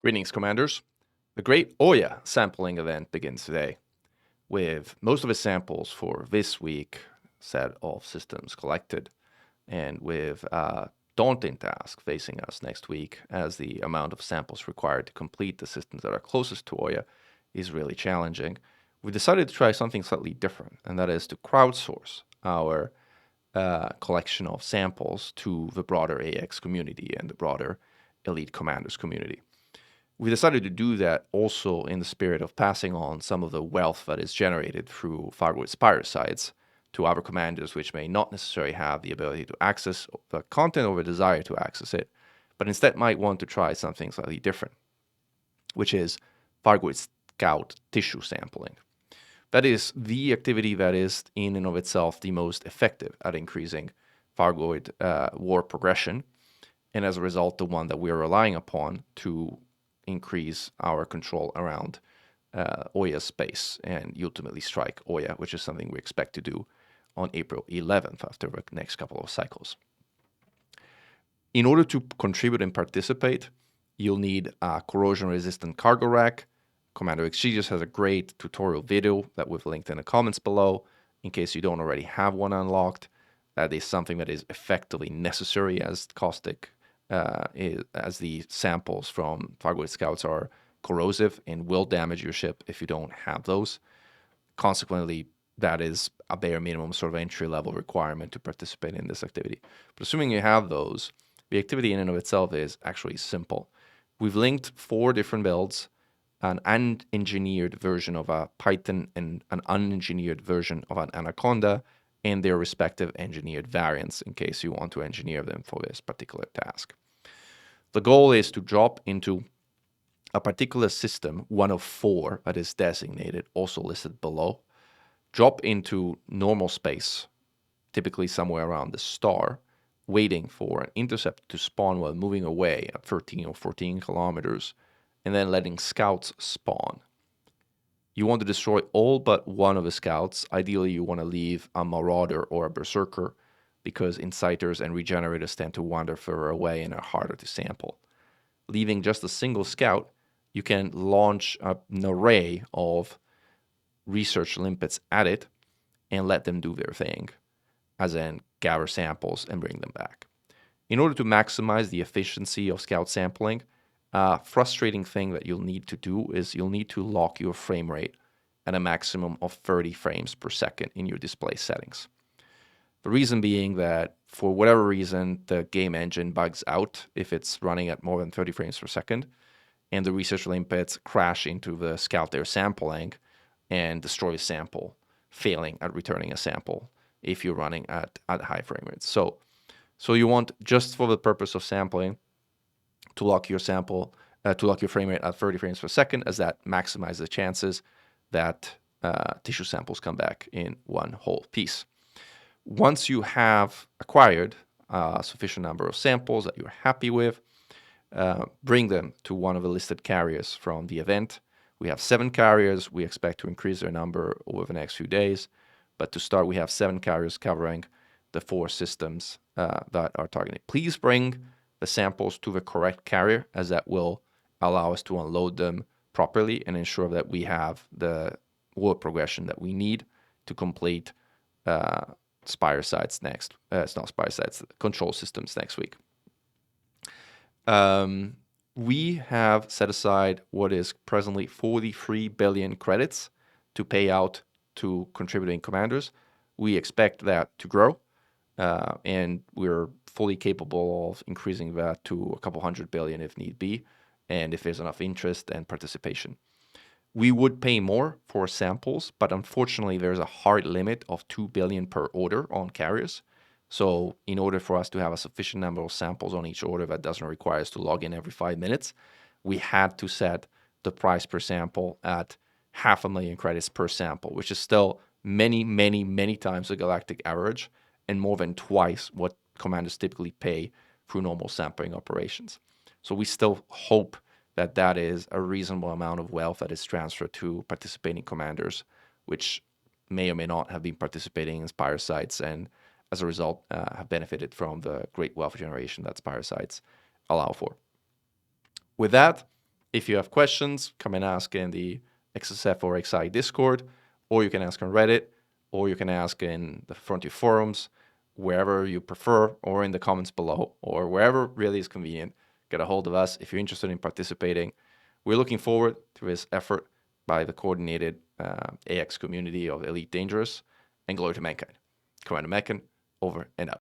Greetings, Commanders. The Great Oya sampling event begins today, with most of the samples for this week set of systems collected, and with a daunting task facing us next week, as the amount of samples required to complete the systems that are closest to Oya is really challenging. We decided to try something slightly different, and that is to crowdsource our collection of samples to the broader AX community and the broader Elite Commanders community. We decided to do that also in the spirit of passing on some of the wealth that is generated through Thargoid spire sites to other commanders which may not necessarily have the ability to access the content or the desire to access it, but instead might want to try something slightly different, which is Thargoid Scout tissue sampling. That is the activity that is in and of itself the most effective at increasing Thargoid war progression, and as a result, the one that we are relying upon to increase our control around Oya's space and ultimately strike Oya, which is something we expect to do on April 11th after the next couple of cycles. In order to contribute and participate, you'll need a corrosion-resistant cargo rack. Commander Exegius has a great tutorial video that we've linked in the comments below in case you don't already have one unlocked. That is something that is effectively necessary as caustic as the samples from Thargoid Scouts are corrosive and will damage your ship if you don't have those. Consequently, that is a bare minimum sort of entry-level requirement to participate in this activity. But assuming you have those, the activity in and of itself is actually simple. We've linked 4 different builds, an unengineered version of a Titan and an unengineered version of an Anaconda, and their respective engineered variants in case you want to engineer them for this particular task. The goal is to drop into a particular system, one of 4 that is designated, also listed below. Drop into normal space, typically somewhere around the star, waiting for an intercept to spawn while moving away at 13 or 14 kilometers, and then letting scouts spawn. You want to destroy all but one of the scouts. Ideally, you want to leave a marauder or a berserker because inciters and regenerators tend to wander further away and are harder to sample. Leaving just a single scout, you can launch an array of research limpets at it and let them do their thing, as in gather samples and bring them back. In order to maximize the efficiency of scout sampling, a frustrating thing that you'll need to do is you'll need to lock your frame rate at a maximum of 30 frames per second in your display settings. The reason being that for whatever reason, the game engine bugs out if it's running at more than 30 frames per second, and the research limpets crash into the scout they're sampling and destroy a sample, failing at returning a sample if you're running at high frame rates. So you want, just for the purpose of sampling, to lock your frame rate at 30 frames per second, as that maximizes the chances that tissue samples come back in one whole piece. Once you have acquired a sufficient number of samples that you're happy with, bring them to one of the listed carriers from the event. We have 7 carriers. We expect to increase their number over the next few days. But to start, we have 7 carriers covering the 4 systems that are targeted. Please bring the samples to the correct carrier, as that will allow us to unload them properly and ensure that we have the war progression that we need to complete spire sites next. It's not spire sites, control systems next week. We have set aside what is presently 43 billion credits to pay out to contributing commanders. We expect that to grow, and we're fully capable of increasing that to a couple hundred billion if need be, and if there's enough interest and participation. We would pay more for samples, but unfortunately there's a hard limit of 2 billion per order on carriers. So in order for us to have a sufficient number of samples on each order that doesn't require us to log in every 5 minutes, we had to set the price per sample at 500,000 credits per sample, which is still many, many, many times the galactic average and more than twice what commanders typically pay through normal sampling operations. So we still hope that that is a reasonable amount of wealth that is transferred to participating commanders, which may or may not have been participating in spire sites and as a result have benefited from the great wealth generation that spire sites allow for. With that, If you have questions, come and ask in the XSF or XI Discord, or you can ask on Reddit, or you can ask in the Frontier forums, wherever you prefer, or in the comments below, or wherever really is convenient. Get a hold of us if you're interested in participating. We're looking forward to this effort by the coordinated AX community of Elite Dangerous, and glory to mankind. Commander Meccan, over and out.